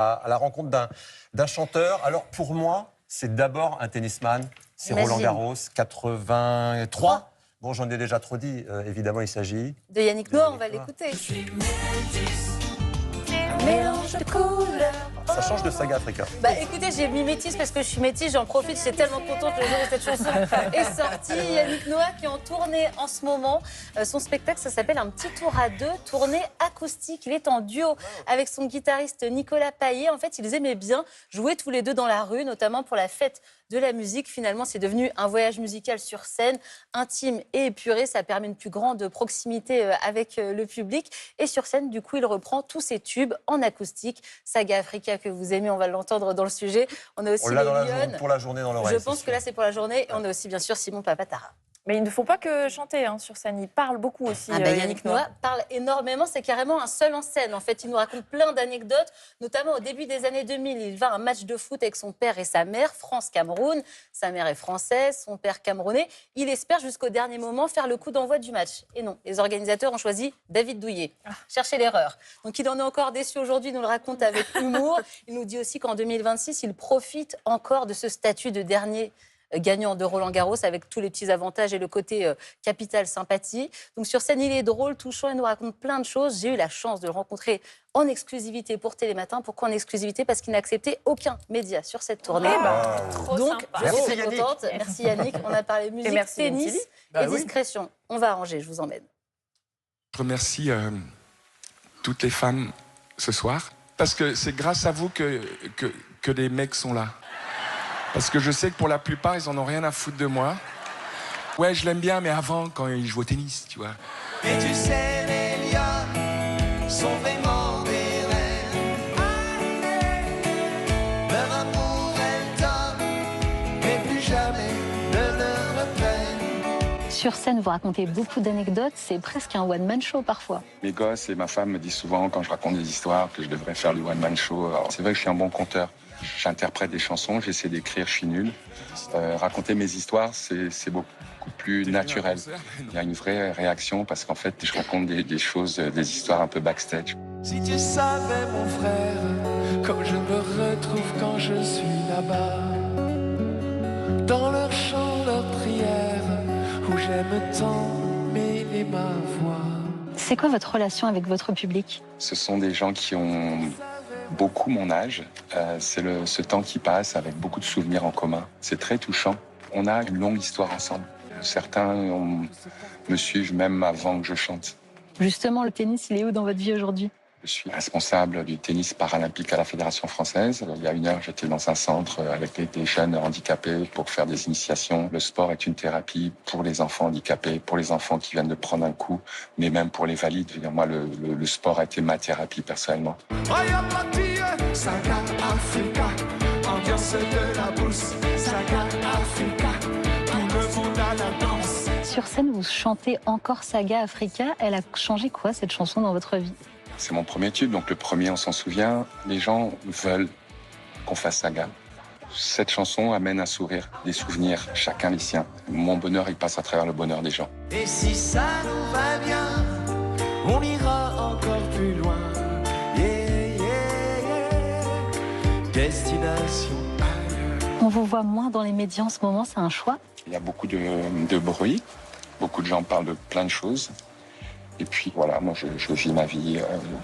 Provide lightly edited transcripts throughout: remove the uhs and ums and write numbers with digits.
à la rencontre d'un chanteur. Alors pour moi, c'est d'abord un tennisman. C'est Roland Garros, 83. Bon, j'en ai déjà trop dit. Évidemment, il s'agit de Yannick Noah. On va l'écouter. Mélange de couleurs. Ça change de Saga Africa. Bah écoutez, j'ai mis métisse parce que je suis métisse, j'en profite, j'étais tellement contente le jour où cette chanson est sortie. Yannick Noah qui est en tournée en ce moment. Son spectacle, ça s'appelle Un petit tour à deux, tournée acoustique. Il est en duo avec son guitariste Nicolas Paillet. En fait, ils aimaient bien jouer tous les deux dans la rue, notamment pour la fête de la musique. Finalement, c'est devenu un voyage musical sur scène, intime et épuré. Ça permet une plus grande proximité avec le public. Et sur scène, du coup, il reprend tous ses tubes en acoustique. Saga Africa que vous aimez, on va l'entendre dans le sujet. On a aussi les Lyon. Pour la journée dans l'oreille. Je pense que là, c'est pour la journée. Et on a aussi, bien sûr, Simon Papatara. Mais ils ne font pas que chanter sur scène, ils parlent beaucoup aussi. Yannick Noah parle énormément, c'est carrément un seul en scène. En fait, il nous raconte plein d'anecdotes, notamment au début des années 2000. Il va à un match de foot avec son père et sa mère, France-Cameroun. Sa mère est française, son père camerounais. Il espère jusqu'au dernier moment faire le coup d'envoi du match. Et non, les organisateurs ont choisi David Douillet. Cherchez l'erreur. Donc il en est encore déçu aujourd'hui, il nous le raconte avec humour. Il nous dit aussi qu'en 2026, il profite encore de ce statut de dernier gagnant de Roland Garros avec tous les petits avantages et le côté capital sympathie. Donc sur scène, il est drôle, touchant, il nous raconte plein de choses. J'ai eu la chance de le rencontrer en exclusivité pour Télématin. Pourquoi en exclusivité? Parce qu'il n'a accepté aucun média sur cette tournée. Donc je suis très contente. Merci Yannick. On a parlé musique, tennis et discrétion. On va arranger, je vous emmène. Je remercie toutes les femmes ce soir parce que c'est grâce à vous que les mecs sont là. Parce que je sais que pour la plupart, ils en ont rien à foutre de moi. Ouais, je l'aime bien, mais avant, quand il joue au tennis, tu vois. Et tu sais, les lions sont vraiment des reines. Leur amour est homme, mais plus jamais ne le reprennent. Sur scène, vous racontez beaucoup d'anecdotes, c'est presque un one-man show parfois. Mes gosses et ma femme me disent souvent, quand je raconte des histoires, que je devrais faire du one-man show. Alors, c'est vrai que je suis un bon conteur. J'interprète des chansons, j'essaie d'écrire, je suis nul. Raconter mes histoires, c'est beaucoup plus naturel. Il y a une vraie réaction parce qu'en fait, je raconte des choses, des histoires un peu backstage. Si tu savais, mon frère, comme je me retrouve quand je suis là-bas, dans leur chant, leur prière, où j'aime tant mêler ma voix. C'est quoi votre relation avec votre public? Ce sont des gens qui ont beaucoup mon âge. C'est ce temps qui passe avec beaucoup de souvenirs en commun. C'est très touchant. On a une longue histoire ensemble. Certains me suivent même avant que je chante. Justement, le tennis, il est où dans votre vie aujourd'hui? Je suis responsable du tennis paralympique à la Fédération française. Il y a 1 heure, j'étais dans un centre avec des jeunes handicapés pour faire des initiations. Le sport est une thérapie pour les enfants handicapés, pour les enfants qui viennent de prendre un coup, mais même pour les valides. Moi, le sport a été ma thérapie personnellement. Saga Africa, ambiance de la bourse. Saga Africa, tout le monde à la danse. Sur scène, vous chantez encore Saga Africa. Elle a changé quoi, cette chanson, dans votre vie? C'est mon premier tube, donc le premier, on s'en souvient. Les gens veulent qu'on fasse Saga. Cette chanson amène un sourire, des souvenirs, chacun les siens. Mon bonheur, il passe à travers le bonheur des gens. Et si ça nous va bien, on ira encore plus loin. Yeah, yeah, yeah. Destination ailleurs. On vous voit moins dans les médias en ce moment, c'est un choix? Il y a beaucoup de bruit, beaucoup de gens parlent de plein de choses. Et puis voilà, moi je vis ma vie,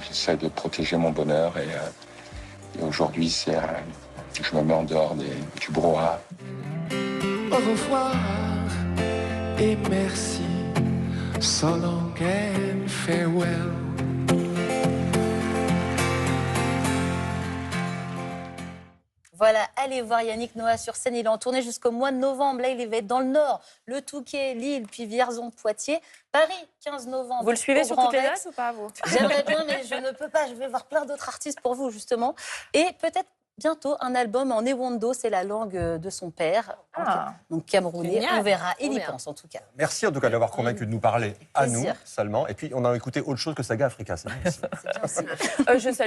j'essaie de protéger mon bonheur et aujourd'hui je me mets en dehors du brouhaha. Au revoir et merci, so long and farewell. Voilà, allez voir Yannick Noah sur scène. Il est en tournée jusqu'au mois de novembre. Là, il va être dans le Nord, le Touquet, Lille, puis Vierzon, Poitiers. Paris, 15 novembre. Vous le suivez sur toutes les dates ou pas, vous? J'aimerais bien, mais je ne peux pas. Je vais voir plein d'autres artistes pour vous, justement. Et peut-être bientôt un album en Ewondo, c'est la langue de son père. Donc camerounais, génial. On verra. Il y pense, en tout cas. Merci en tout cas d'avoir convaincu de nous parler à nous seulement. Et puis on a écouté autre chose que Saga Africa. C'est bien aussi. Je salue